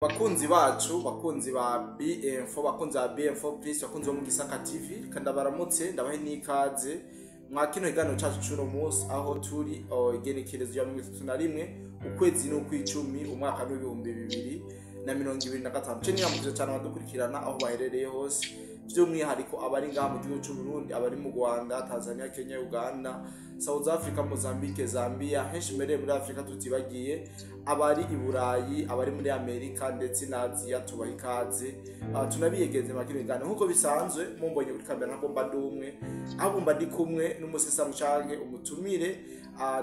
Bakunzi bacu, bakunzi ba BM4, bakunzi ba BM4 Plus, bakunzi bo mu Gisaka TV, kandi baramutse ndabahe n'ikaze mwa kino higano cyacu cy'uno munsi aho turi igenekerezo ya 31 ukwezi no kw'icumi umwaka w'2025. Cyo niyamuze cyane abadukurikirana aho baherereye hose, by'umwihariko abari ngaha mu gihugu cy'u Burundi, abari mu Rwanda, Tanzania, Kenya, Uganda, South Africa, Mozambique, Zambia, henshi muri Afrika tutibagiye, abari i Burayi, abari muri Amerika ndetse na Aziya, tubaha ikaze. Tunabiyegeze makino igana nkuko bisanzwe mumbonye kuri kamera nako mbadumwe aho mba ndi kumwe n'umusesa mucange umutumire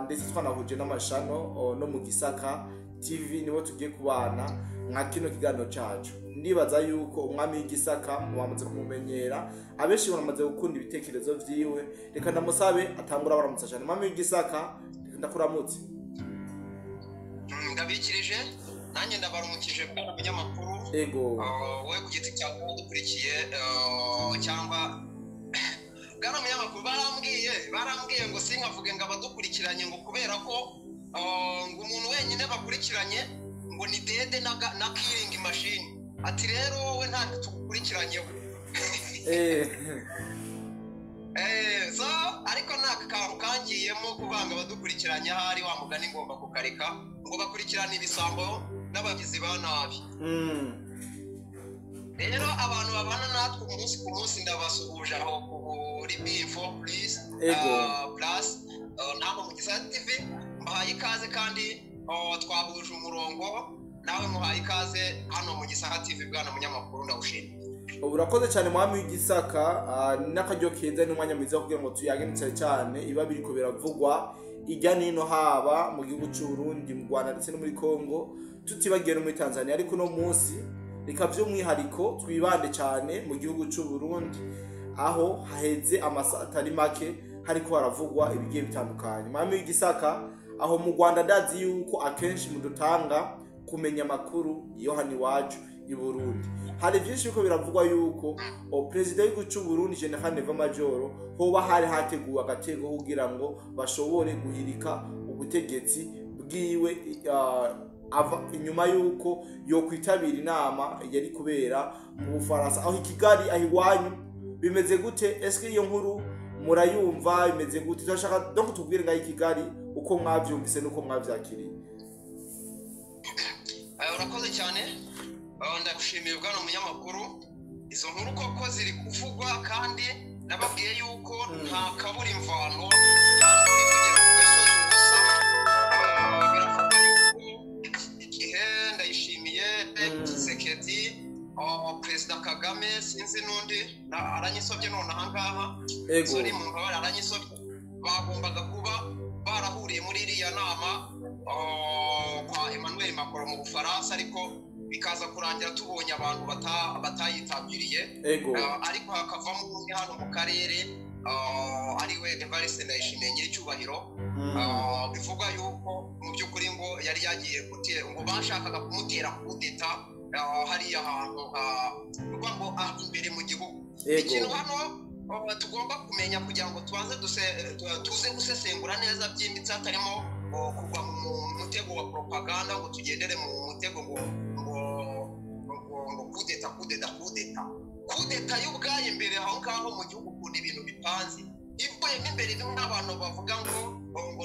ndetse twanahuje n'amashano no mu Gisaka TV nibo tugiye kubana nka kino kiganiro cyacu. Ndibaza yuko umwami w'Igisaka mwamaze kumumenyera, abenshi baramaze gukunda ibitekerezo vyiwe. Reka ndamusabe atangura baramutsa cyane. Umwami w'Igisaka ndakuramutse. Ndabikirije nanjye ndabarumukije bwa binyamakuru. Ego wowe ku giti cyawe dukurikiye cyangwa bwa binyamakuru barambwiye ngo sinkavuge ngo abadukurikiranye ngo kubera ko ngo umuntu wenyine bakurikiranye ngo ni dede na killing machine. Ati rero wowe nta tukurikiranyeho. So ariko nakakantu kangiyemo kubanga abadukurikiranye hari wa mugani ngomba kukareka ngo bakurikirana ibisambo n'abagizi ba nabi. Rero abantu babana natwe umunsi ku munsi ndabasuhuje aho kuri BM4 Plus ntabwo mu Gisaka TV mbahaye ikaze kandi twahuje umurongo nawe muhaye ikaze hano mu Gisaka TV bwana munyamakuru ndawushimye. Urakoze cyane mwami w'Igisaka, n'akajyo keza n'umwanya mwiza kugira ngo tuyagenetse cyane iba biriko biravugwa ijya nino haba mu gihugu cy'u Burundi, mu Rwanda ndetse no muri Kongo, tutibagiye no muri Tanzania. Ariko no munsi reka by'umwihariko twibande cyane mu gihugu cy'u Burundi aho haheze amasaha atari make hariko haravugwa ibigiye bitandukanye. Mwami w'Igisaka, aho mu Rwanda ndazi yuko akenshi mudutanga kumenya amakuru iyo hani wacu i Burundi. Hari byinshi biko biravugwa yuko Perezida w'igihugu cy'u Burundi General Neva Majoro hoba hari hateguwe agatego kugira ngo bashobore guhirika ubutegetsi bwiwe ava inyuma yuko yo kwitabira inama yari kubera mu Bufaransa aho Kigali ahiwanyu. Bimeze gute? Eske iyo nkuru murayumva bimeze gute? Turashaka donc tubwire ngaho Kigali uko mwavyumvise nuko mwavyakiriye. Urakoze cyane, ndagushimiye bwana munyamakuru. Izo nkuru koko ziri kuvugwa kandi nababwiye yuko nta kabura imvano kandi kugera ku gasozi gusa. Biravuga yuko igihe Ndayishimiye Tshisekedi Perezida Kagame sinzi n'undi aranyisobye none ahangaha sori mu mbabare aranyisobye bagombaga kuba barahuriye muri iriya nama kwa Emmanuel Macron mu Bufaransa, ariko bikaza kurangira tubonye abantu batayitabiriye. Ariko hakavamo umwe hano mu karere ariwe Evariste Ndayishimiye nyiricyubahiro. Bivuga yuko mu by'ukuri ngo yari yagiye ngo bashakaga kumutera kudeta hariya ahantu ngo imbere mu gihugu. Ikintu hano tugomba kumenya kugira ngo tuze gusesengura neza byimbitse hatarimo kugwa mu mutego wa propaganda ngo tugendere mu mutego ngo kudeta y'ubwaye imbere aho ngaho mu gihugu kundi ibintu bipanze ivuye imbere n'abantu bavuga ngo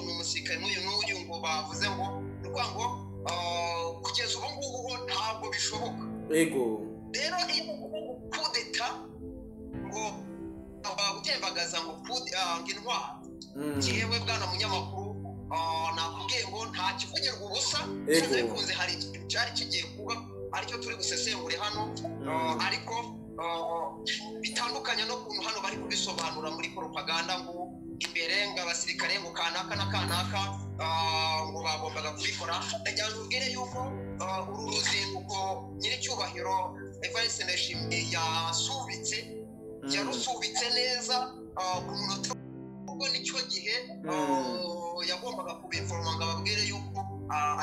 ni umusirikare n'uyu ngo bavuze ngo ngo kugeza ubu ngubu ntabwo bishoboka. Rero iyo kudeta ngo bagutembagaza ngo intwaro jewe bwana munyamakuru nakubwiye ngo nta kivugirwa ubusa cyane bikunze hari ikintu cyari kigiye kuba aricyo turi gusesengure hano. Ariko bitandukanye no kuntu hano bari kubisobanura muri propaganda ngo imbere ngo abasirikare ngo kanaka na kanaka ngo bagombaga kubikora. Ndagira ngo ubwire yuko uru ruzinduko nyiricyubahiro Evariste Ndayishimiye yarusubitse neza ku munota ubwo nicyo gihe yagombaga kubinforma ngo ababwire yuko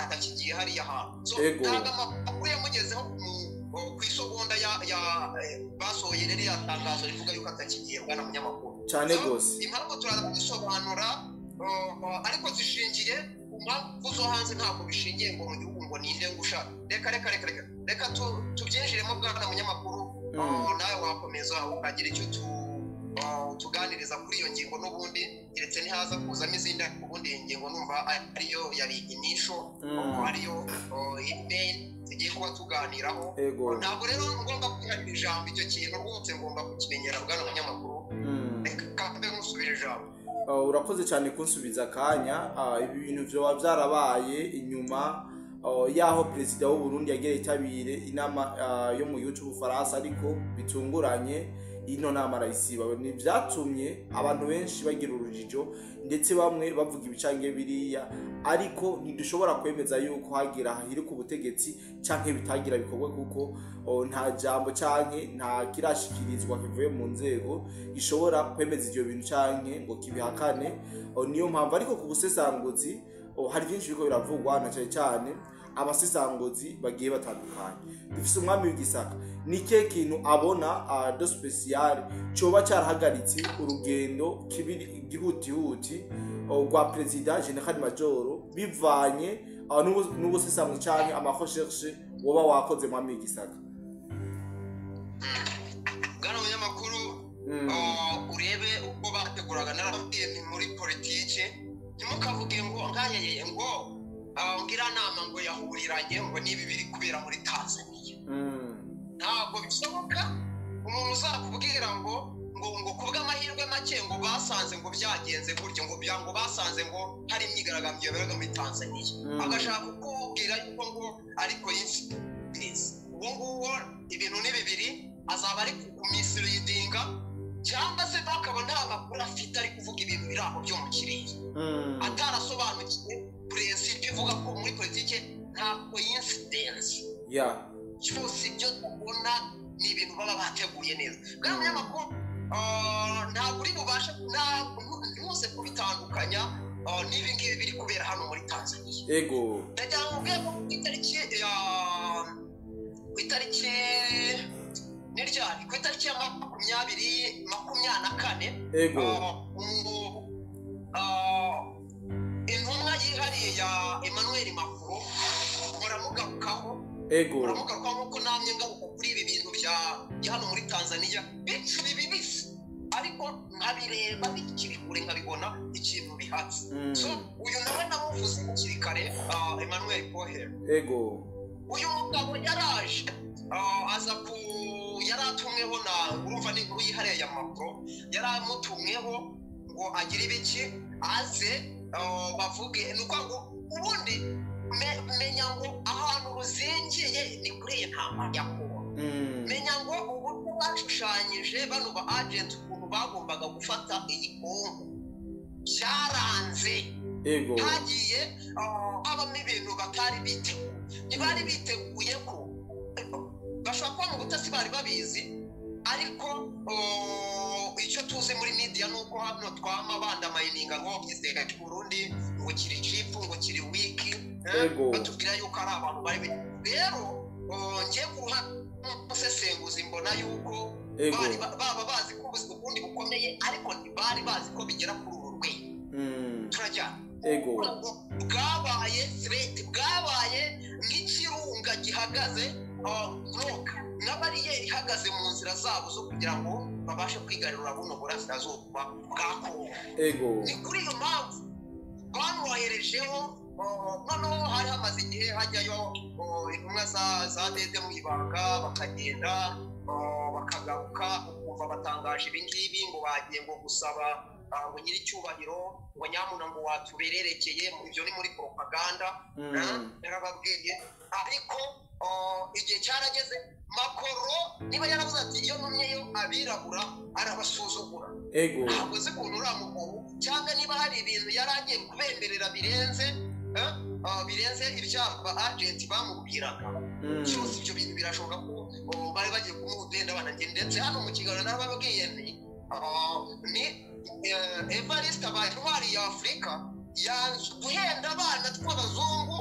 atakigiye hariya hantu. Ntabwo amakuru yamugezeho ku isogonda basohoye rero yatangazo rivuga yuko atakigiye bwana munyamakuru cyane gose. Impamvu turaza kuzisobanura ariko zishingiye ku mpamvu zo hanze, ntabwo bishingiye ngo mu gihugu ngo ninde ngusha reka tubyinjiremo bwana munyamakuru nawe wakomeza ukagira icyo tuganiriza kuri iyo ngingo n'ubundi ndetse ntihaza kuzamo izindi ubundi ngingo numva ariyo yari inisho ariyo email tugiye kuba tuganiraho ntabwo rero ngomba kuganira ijambo icyo kintu rwose ngomba kukimenyera bwana munyamakuru reka mbe musubire ijambo urakoze cyane kunsubiza akanya ibi bintu byoba byarabaye inyuma yaho perezida w'u Burundi yagereye itabire inama yo mu gihugu cy'Ubufaransa ariko bitunguranye ino nama arayisiba ni byatumye abantu benshi bagira urujijo ndetse bamwe bavuga ibicange biriya ariko ntidushobora kwemeza yuko hagira hahiri ku butegetsi canke bitagira bikorwa kuko nta jambo canke nta kirashikirizwa kivuye mu nzego gishobora kwemeza ivyo bintu canke ngo kibihakane niyo mpamvu ariko ku busesanguzi hari byinshi biko biravugwa na cyane abasesanguzi bagiye batandukanye dufise umwami w'igisaka ni ke kintu abona do special coba cyarahagaritse urugendo kibiri gihutihuti rwa president general major bivanye n'ubusesanguzi cyane amarecherche woba wakoze mwami w'igisaka gano munyamakuru urebe uko bateguraga narabwiye muri politike ntimukavuge ngo ngayeye ngo ngira nama ngo yahuriranye ngo nibi biri kubera muri Tanzania ntabwo bishoboka umuntu uzakubwira ngo kubwa amahirwe make ngo basanze ngo byagenze gutyo ngo basanze ngo hari imyigaragambyo yabaga muri Tanzania agashaka kukubwira yuko ngo ariko yinsitinze uwo ibintu ni bibiri azaba ari kumisleadinga cyangwa se bakaba nta makuru afite ari kuvuga ibintu biri aho byo mu kirere atarasobanukiwe principe ivuga ko muri politike nta coincidence cyose ibyo tubona ni ibintu baba bateguye neza kandi umunyamakuru ntabwo uri bubashe ntuse kubitandukanya n'ibi ngibi biri kubera hano muri Tanzania ndagira ngo ubwe ku itariki niryari ku itariki ya 2024 intumwa yihariye ya Emmanuel Macron muramugarukaho nk'uko namye ngaruka kuri ibi bintu bya hano muri Tanzania bikiri bibisi ariko nkabireba bikiri kure nkabibona ikintu bihatse so uyu nawe namuvuze kiri kare Emmanuel Cohen uyu mugabo yaraje aza ku yaratumweho na urumva ni inkuru yihariye ya Macron yaramutumweho ngo agire ibiki aze bavuge nuko ngo ubundi menya ngo ahantu ruzingiye ni kuri ntama yakuba menya ngo ubu bashushanyije bano ba agent ukuntu bagombaga gufata iyi kongo cyaranze hagiye abamo ibintu batari biteguye ntibari biteguye ko bashobora kuba mu butasi bari babizi ariko icyo tuzi muri media nuko hano twama bandamayininga ngo byizega cy'u Burundi ngo kiri chip ngo kiri wiki batubwira yuko ari abantu bari rero ngiye kuha musesenguzi mbona yuko baba bazi ko ubuzima bundi bukomeye ariko ntibari bazi ko bigera kuri uru rwego turajya bwabaye threat bwabaye nk'ikirunga gihagaze n'abariyeri ihagaze mu nzira zabo zo kugira ngo babashe kwigarurira buno burasirazuba bwa Kongo ni kuri iyo mpamvu bamwoherejeho noneho hari hamaze igihe hajyayo intumwa za dede mu ibanga bakagenda bakagaruka ukumva batangaje ibingibi ngo bagiye ngo gusaba ngo nyiri cyubahiro ngo nyamuna ngo watubererekeye ibyo ni muri propaganda narababwiye ariko igihe cyarageze Makoro niba yaravuze ati iyo numyeyo abirabura arabasuzugura ntabwo se kuntu uramugabo cyangwa niba hari ibintu yaragiye kubemberera birenze ibyaba agent bamubwiraga cyose ibyo bintu birashoboka ko bari bagiye kumudenda banagenda ndetse hano mu kiganiro narababwiye ni Evariste Abayintwari ya Afrika guhenda abana tw'abazungu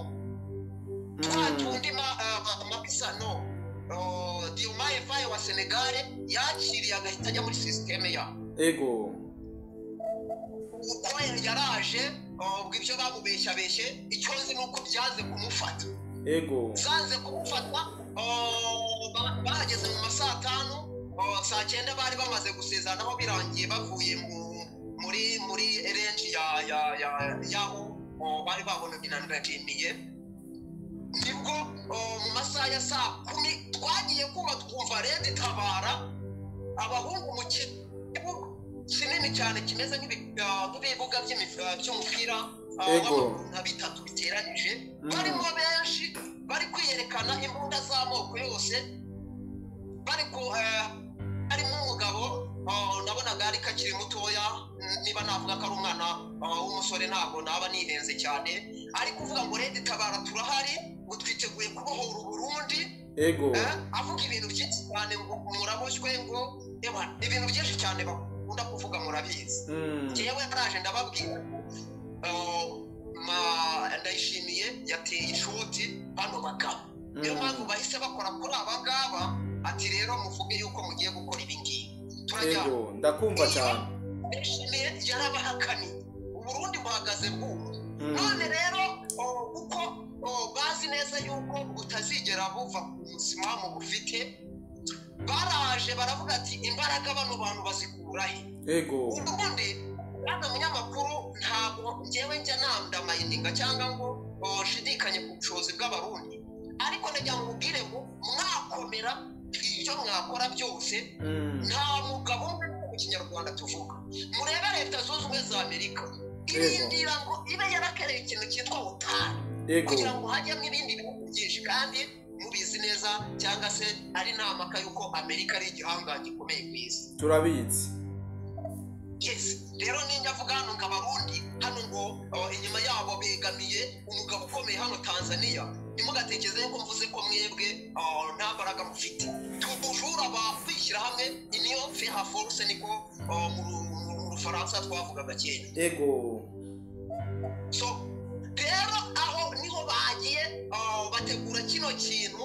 twatundi mapisano Diomaye Faye wa Senegal yakiriye agahita ajya muri systeme ya uko yaraje ubwo ibyo bamubeshyabeshye icyo nzi nuko byaze kumufata ego zanze kumufata bahageze mu masaa 5 saa 9 bari bamaze gusezerana aho birangiye bavuye muri range yaho bari babona binaniragimiye nibwo mu masaha ya saa 10 twagiye kuba twumva Red Tabara abahungu mu kibuga kinini cyane kimeze nk'ibibuga by'umupira nka bitatu biteranije barimo benshi bari kwiyerekana imbunda z'amoko yose bari harimo umugabo nabonaga ari kakiri mutoya niba navuga ko ari umwana w'umusore ntabwo naba nihenze cyane ari kuvuga ngo Red Tabara turahari ngo twiteguye kubohora Burundi avuga ibintu byinshi cyane ngo muraboshywe ngo ibintu byinshi cyane bakunda kuvuga murabizi jewe naraje ndababwira ndayishimiye yateye ishoti bano bagabo niyo mpamvu bahise bakora kuri abangaba ati rero muvuge yuko mugiye gukora ibi ngibi turajyana ndakumva cyane ndayishimiye yarabahakani Uburundi buhagaze bwumva none rero uko bazi neza yuko butazigera buva ku musimamo bufite baraje baravuga ati imbaraga bano bantu bazikurahe ubundi hano munyamakuru ntabwo njyewe njya nandamayininga cyangwa ngo shidikanye ku bushobozi bw'abarundi ariko najya mubwire ngo mwakomera ibyo mwakora byose nta mugabo mu kinyarwanda tuvuga murebe Leta Zunze Ubumwe za Amerika irindira ngo ibe yarakereye ikintu cyitwa utani kugira ngo hajyemo ibindi bihugu byinshi kandi mubizi neza cyangwa se ari namaka yuko Amerika ari igihangange gikomeye ku isi turabizi rero ninjya avuga hano nk'abarundi hano ngo inyuma yabo begamiye umugabo ukomeye hano Tanzania ntimugatekereze ko mvuze ko mwebwe nta mbaraga mufite tujura abakwishyira hamwe niyo faire force niko mu Rufaransa twavugaga kera so rero aho niho bagiye bategura kino kintu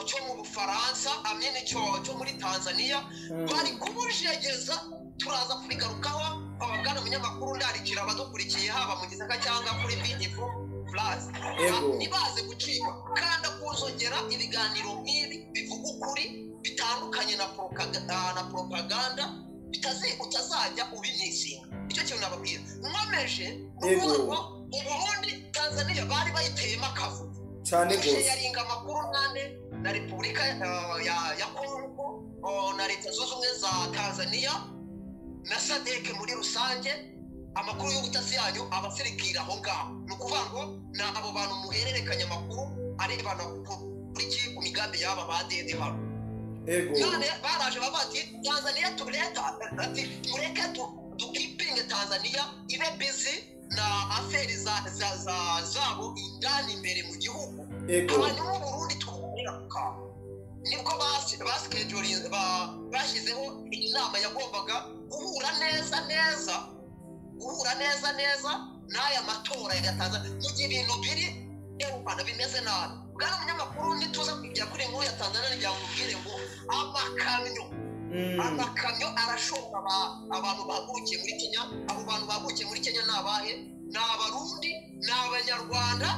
cyo mu Bufaransa amene cyo muri Tanzania bari kubujegeza turaza kubigarukaho abagana munyamakuru ndarikira abadukurikiye haba mu Gisaka cyangwa kuri BINIFO Plus nibaze gucika kandi kuzongera ibiganiro nk'ibi bivuga ukuri bitandukanye na propaganda utazajya ubinisinga icyo kintu nababwira nkomeje Uburundi Tanzania bari bayiteyemo akavu cyane gose yaringa amakuru nane na Repubulika ya Kongo na Leta Zunze Ubumwe za Tanzania na SADC muri rusange amakuru y'ubutasi yanyu abasirikira aho ngaho ni ukuvuga ngo ni abo bantu muhererekanya amakuru arebana ku migambi y'aba badede hano none baraje babati Tanzania ati mureke dukipinge Tanzania ibe busy na aferi zabo indani imbere mu gihugu abantu mu Burundi tubuka nibwo bashyizeho inama yagombaga guhura neza n'aya matora ya Tanzania mu gihe ibintu biri Rwanda bimeze nabi bwana munyamakuru nituza kujya kuri nkuru ya Tanzania njya mubwire ngo amakamyo arashoka abantu bahagurukiye muri Kenya abo bantu bahagurukiye muri Kenya nabahe n'abarundi n'abanyarwanda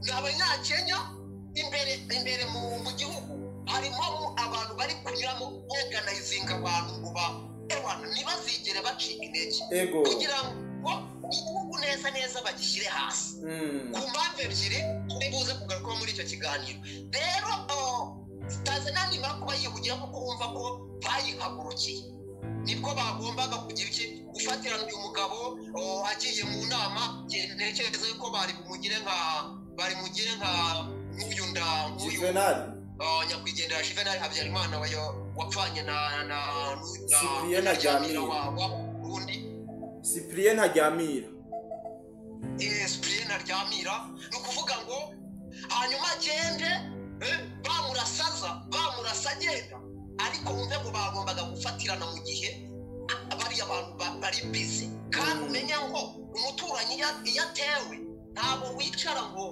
n'abanyakenya imbere mu gihugu harimo abantu bari kunyuramo organizing abantu ngo ntibazigere bacika intege kugira ngo igihugu neza bagishyire hasi ku mpamvu ebyiri turi buze kugarukaho muri icyo kiganiro rero Tanzania nimara kuba yihugira kuko wumva ko bayihagurukiye nibwo bagombaga kugira iki gufatirana uyu mugabo agiye mu nama ntekereza ko bari mugire nka nk'uyu nyakwigendera Juvenal Habyarimana wapfanye na Cyprien Ntaryamira Cyprien Ntaryamira ni ukuvuga ngo hanyuma agende bamurasa agenda ariko wumve ngo bagombaga gufatirana mu gihe bariya abantu bari busy kandi umenya ngo umuturanyi iyo atewe ntabwo wicara ngo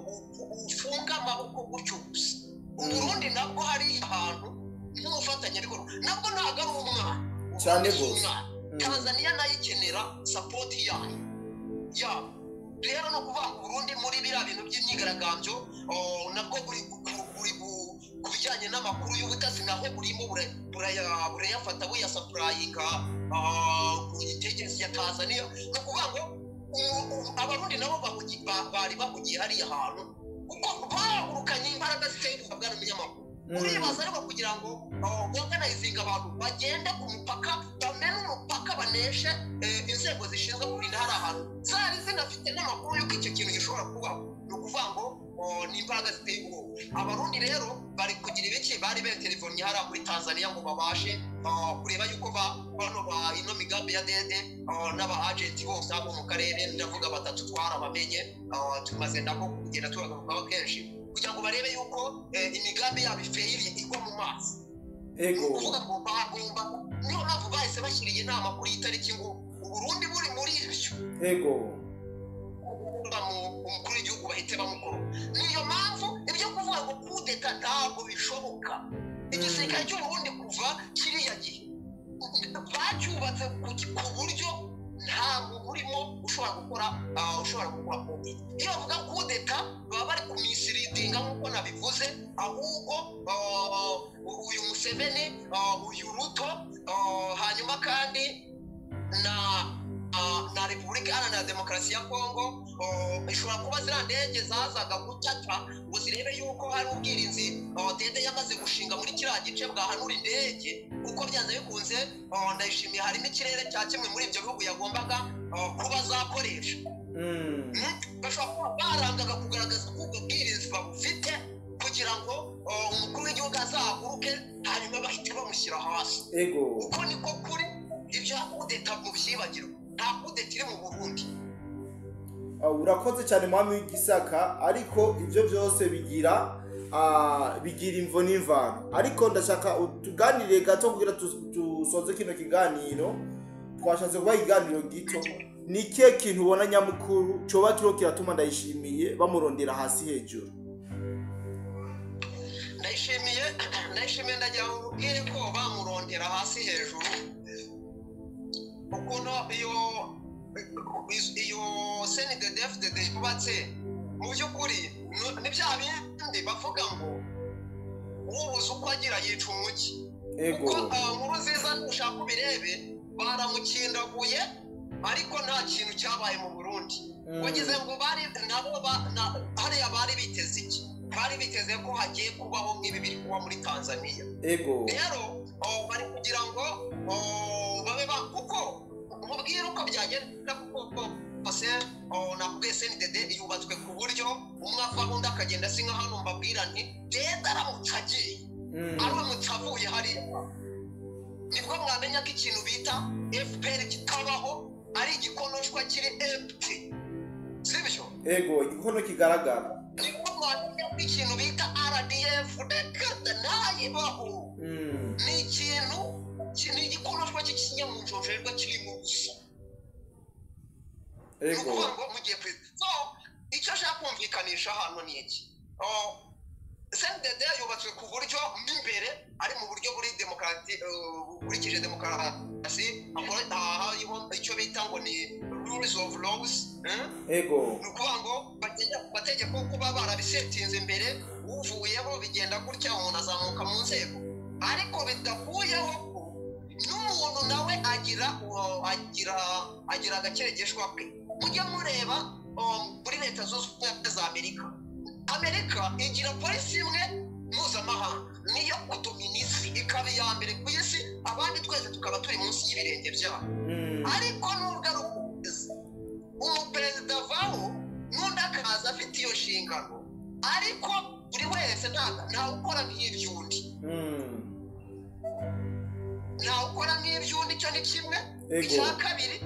ufunge amaboko gutyo gusa Uburundi nabwo hari ahantu n'umufatanyabikorwa nabwo ntabwo ari umwana cyane gose Tanzania nayo ikenera support yayo rero no kuvuga ngo Burundi muri biriya bintu by'imyigaragambyo nabwo buri ku bijyanye n'amakuru y'ubutasi naho burimo burayafata buyasapurayinga ku intelligence ya Tanzania. No kuvuga ngo abarundi nabo bari bahugiye hariya hantu kuko bahurukanye imbaraga ziteye ubwabwa n'umunyamakuru. Uribaza ariko kugira ngo organizinga abantu bagende ku mupaka bamene umupaka baneshe inzego zishinzwe kurinda hari ahantu zari zinafite n'amakuru y'uko icyo kintu gishobora kubaho. Ni ukuvuga ngo ni imbaraga ziteye ubwoba. Abarundi rero bari kugira ibiki, bari betelefoni hariya muri Tanzania ngo babashe kureba yuko bano ino migambi ya dede n'aba agenti bose abo mu karere ndavuga batatu twarabamenye tumaze nabo kugenda tubagarukaho kenshi kugira ngo barebe yuko imigambi yabo ifeyiri igwa mu mazi. Kuvuga ngo bagomba niyo mpamvu bahise bashyiriye inama kuri iyi tariki ngo Uburundi buri muri ibyo umukuru w'igihugu bahite bamukora. Niyo mpamvu ibyo kuvuga ngo kudeta ntabwo bishoboka. Igisirikare cy'Uburundi kuva kiriya gihe bacyubatse ku buryo ntabwo burimo ushobora gukora kudeta. Iyo bavuga kudeta baba bari kumisiridinga nk'uko nabivuze, ahubwo uyu Museveni uyu Ruto hanyuma kandi na Repubulika Iharanira Demokarasi ya Kongo ishobora kuba ziriya ndege zazaga gutata ngo zirebe yuko hari ubwirinzi dede yamaze gushinga muri kiriya gice bwahanura indege kuko byanze bikunze Ndayishimiye harimo ikirere cya kimwe muri ibyo bihugu yagombaga kuba zakoresha. Bashobora kuba barangaga kugaragaza ko ubwo bwirinzi babufite kugira ngo umukuru w'igihugu azahaguruke hanyuma bahite bamushyira hasi. Uko niko kuri ibya kudeta mu byibagirwa. Nta kudeta iri mu Burundi. Urakoze cyane mwami w'igisaka, ariko ibyo byose bigira imvo n'imvano. Ariko ndashaka tuganire gato kugira tusoze kino kiganiro. Twashatse kuba ikiganiro gito. Ni ikihe kintu ubona nyamukuru cyoba kiro kiratuma Ndayishimiye bamurondera hasi hejuru? Ndayishimiye ndagira ngo ubwire ko bamurondera hasi hejuru ukuntu iyo CNDD-FDD yubatse mu by'ukuri ni bya bindi bavuga ngo ubuze uko agira yica umugi. Kuko nkuru nziza ushaka ubirebe baramukindaguye ariko nta kintu cyabaye mu Burundi. Wagize ngo hariya bari biteze iki? Bari biteze ko hagiye kubaho nk'ibi biri kuba muri Tanzania. Rero bari kugira ngo babe kuko umubwira uko byagenda kuko bose nakubwiye CNDD yubatswe ku buryo umwe ava undi akagenda singa hano mbabwira nti dede aramutse agiye aramutse avuye hariya nibwo mwamenya ko ikintu bita FPR kitabaho ari igikonoshwa kiri empty. Sibyo? Igikono kigaragara. Nibwo mwamenya ko ikintu bita RDF ntayibaho. Ni ikintu ni igikonoshwa cy'ikinyamunjorerwa kiri mu busa. Ukuvuga ngo mu gihe so icyo ashaka kumvikanisha hano ni iki? CNDD yubatswe ku buryo imbere ari mu buryo buri burikije demokarasi icyo bita ngo ni rules of laws. Ni ukuvuga ngo bategeko kuba barabisetinze imbere uvuyeho bigenda gutya umuntu azamuka mu nzego, ariko bidakuyeho n'umuntu nawe agira agakeregeshwa ke. Mujye mureba muri Leta Zunze Ubumwe za Amerika igira polisi imwe mpuzamahanga niyo kudominisi ikaba iya mbere ku isi, abandi twese tukaba turi munsi y'ibirenge byabo. Ariko nubwo ari umuperezida avaho n'undi akaza afite iyo nshingano, ariko buri wese ntawe ukora nk'iby'undi. Ntawe ukora nk'iby'undi, icyo ni kimwe. Icya kabiri,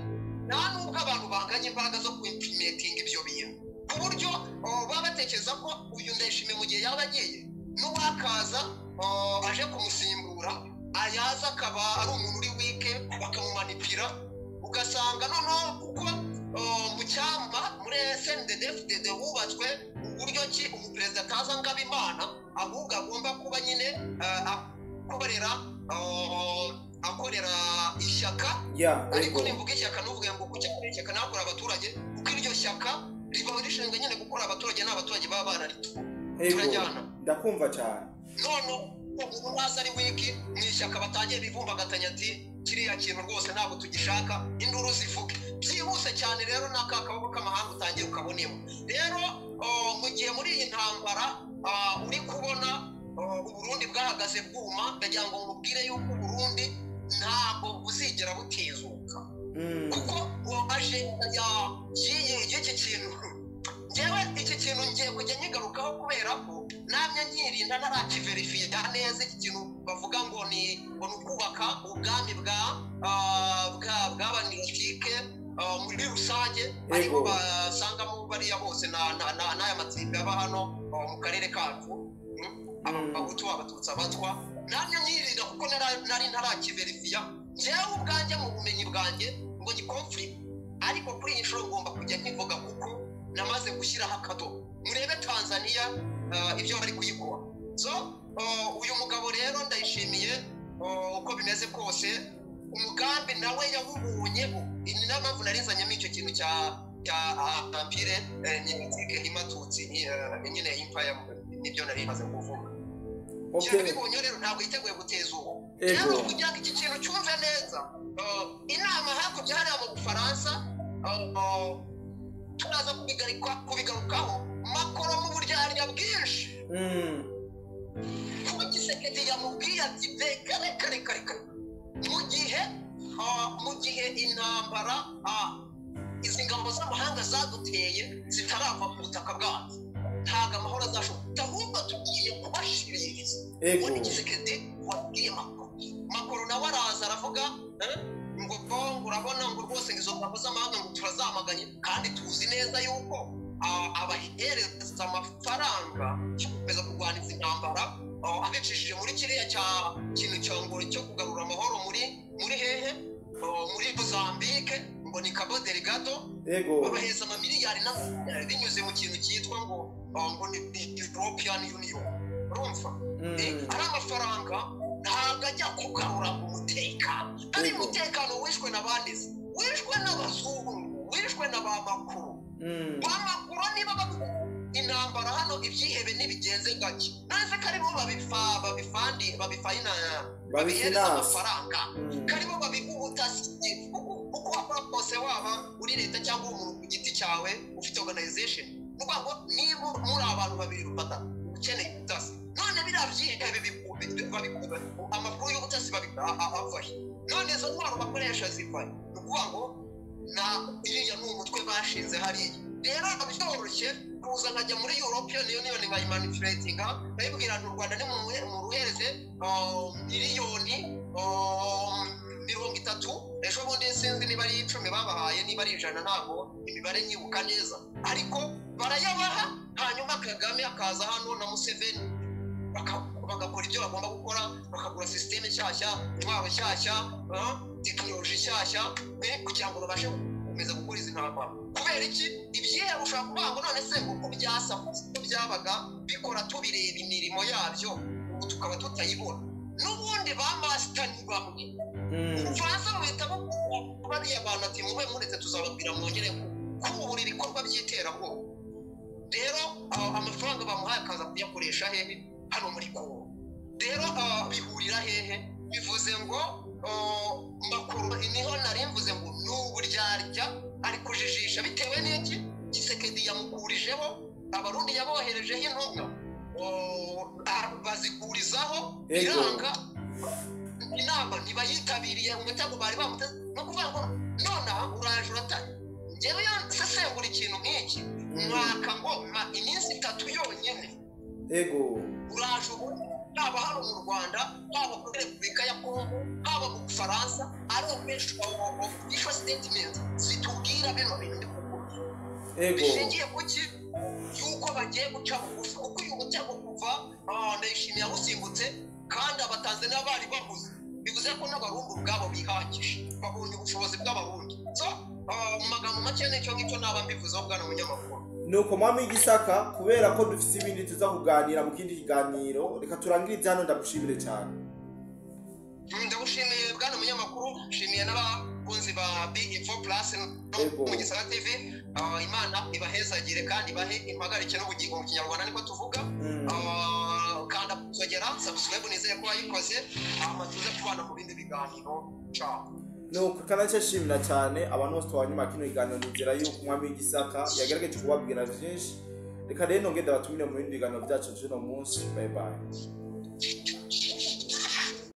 nta nubwo abantu banganya imbaraga zo kuimplementinga ibyo bintu ku buryo baba batekereza ko uyu Ndayishimiye mu gihe yaba agiye n'uwakaza aje kumusimbura ayaza akaba ari umuntu uri wike bakamumanipira, ugasanga noneho kuko mu cyamba muri CNDD-FDD hubatswe uburyo ki umuperezida ataza ngaba Imana, ahubwo agomba kuba nyine akorera ishyaka. Ariko nimvuga ishyaka nuvuga ngo kucyo ishyaka nakora abaturage kuko iryo shyaka riba rishinzwe nyine gukora abaturage n'abaturage baba bararito turajyana ndakumva cyane none ubu ntazi ari wiki mu ishyaka batangiye bivumbagatanya ati kiriya kintu rwose ntabwo tugishaka induru zivuge byihuse cyane rero n'aka kaboko k'amahanga utangiye ukabonemo rero mu gihe muri iyi ntambara uri kubona Uburundi bwahagaze bwuma ndagira ngo mubwire yuko Uburundi ntabwo buzigera butezuka kuko waje y'iki kintu njyewe iki kintu ngiye kujya nyigarukaho kubera ko namye nyirinda ntarakiverifiye neza iki kintu bavuga ngo ni ukubaka ubwami bw'abanilitike muri rusange ariko basangamo bariya bose n'aya matsinda aba hano mu karere kacu abahutu abatutsi abatwa namye nyirinda kuko nari ntarakiverifiya njyewe ubwanjye mu bumenyi bwanjye ngo ni conflict ariko kuri iyi nshuro ngomba kujya nkivuga kuko namaze gushyiraho akadomo murebe Tanzania ibyo bari kuyikora so uyu mugabo rero ndayishimiye uko bimeze kose umugambi nawe yawubonyeho ni n'ampamvu narizanyemo icyo kintu cya empire n'imitsike imatutsi nyine empire nibyo nari maze kuvuga yabibonye rero ntabwo yiteguye guteza ubu rero kugira ngo iki kintu cyumve neza inama hakurya hariya mu Bufaransa turaza kubigarukaho makoro mu buryarya bwinshi kuba Tshisekedi yamubwiye ati reka mu gihe intambara izi ngabo z'amahanga zaduteye zitarava mu butaka bwacu ntabwo amahoro azashoboka ahubwo tugiye kubashiririza uwo ni Tshisekedi wabwiye makoro nawe araza aravuga ngo bongo urabona ngo rwose izo ngabo z'amahanga ngo turazamaganye kandi tuzi neza yuko abahereza amafaranga gukomeza kurwana izi ntambara abicishije muri kiriya kintu cyangwa cyo kugarura amahoro muri hehe muri Mozambique ngo ni Cabo Delgado babaheza amamiliyari binyuze mu kintu cyitwa ngo ni European Union urumva ari amafaranga ntabwo ajya kugarura umutekano ari umutekano wishwe n'abanditsi wishwe n'abazungu wishwe n'abamakuru bamakuru niba intambara hano ibyihebe n'ibigenze gake naze karibo babihereza amafaranga karibo babigubutasi uko wakora kose waba uri leta cyangwa umuntu ku giti cyawe ufite organization nuko ngo niba muri abantu babiri rufata ukeneye ubutasi none biriya byihebe babikuba amakuru y'ubutasi avahe none izo ntwaro bakoresha zivahe ni ukuvuga ngo iriya ni umutwe bashinze hariya rero byoroshye kuza nkajya muri European Union nkayimanipulatinga ndabibwira ngo u Rwanda ni mu ruhereze miliyoni 30 ejo bundi sinzi niba ari 10 babahaye niba ari 100 ntabwo imibare nyibuka neza ariko barayabaha hanyuma Kagame akaza hano na Museveni bagakora ibyo bagomba gukora bakagura systeme nshyashya intwaro nshyashya technology nshyashya kugira ngo babashe gukomeza gukora izi ntambara kubera iki ibyihe ushaka kuvuga ngo none se ngo byasa ko byabaga bikora tubireba imirimo yabyo ubu tukaba tutayibona n'ubundi ba master ni bamwe Ufaransa muhita bariya abantu ati mube muretse tuzababwira mwongere kubura ibikorwa by'iterabwoba rero amafaranga bamuhaye akaza kuyakoresha hehe hano muri Kongo rero bihurira hehe bivuze ngo makuru niho narimvuze ngo n'uburyarya ari kujijisha bitewe n'iki Tshisekedi yamukurijeho abarundi yaboherejeho intumwa bazikurizaho iranga inama ntibayitabiriye umutego bari bamuteze no kuvuga ngo nonaha uraje uratanye njyewe sesengura ikintu nk'iki mwaka ngo iminsi 3 yonyine uraje haba hano mu Rwanda haba muri Repubulika ya Kongo haba mu Bufaransa ari benshi ifo statement zitubwira bino bintu bishingiye kuki yuko bagiye guca bugufi kuko uyu mutego kuva ndayishimiye ahusimbutse kandi abatanzania bari babuze bivuze ko n'abarundi ubwabo bihakije babonye ubushobozi bw'abarundi so mu magambo make n'icyo ngicyo naba mbivuzeho bwana munyamakuru nuko mwami Gisaka kubera ko dufite ibindi tuza kuganira mu kindi kiganiro reka turangirize hano ndagushimire cyane ndagushimiye bwana munyamakuru nshimiye n'abakunzi ba Big Info Plus no mu Gisaka TV Imana ibahezagire kandi ibahe impagarike n'ubugingo mu kinyarwanda niko tuvuga. Kanda kuzogera subscribe nizeye ko wayikoze tuze kubana mu bindi biganiro. Ciao. Nuko kanacyo shimira cyane abantu bose twanyuma kino biganiro nizera yuko umwami w'igisaka yagerageje kubabwira byinshi. Reka rero ngende batumire mu bindi biganiro byacu cy'uno munsi. Bye bye.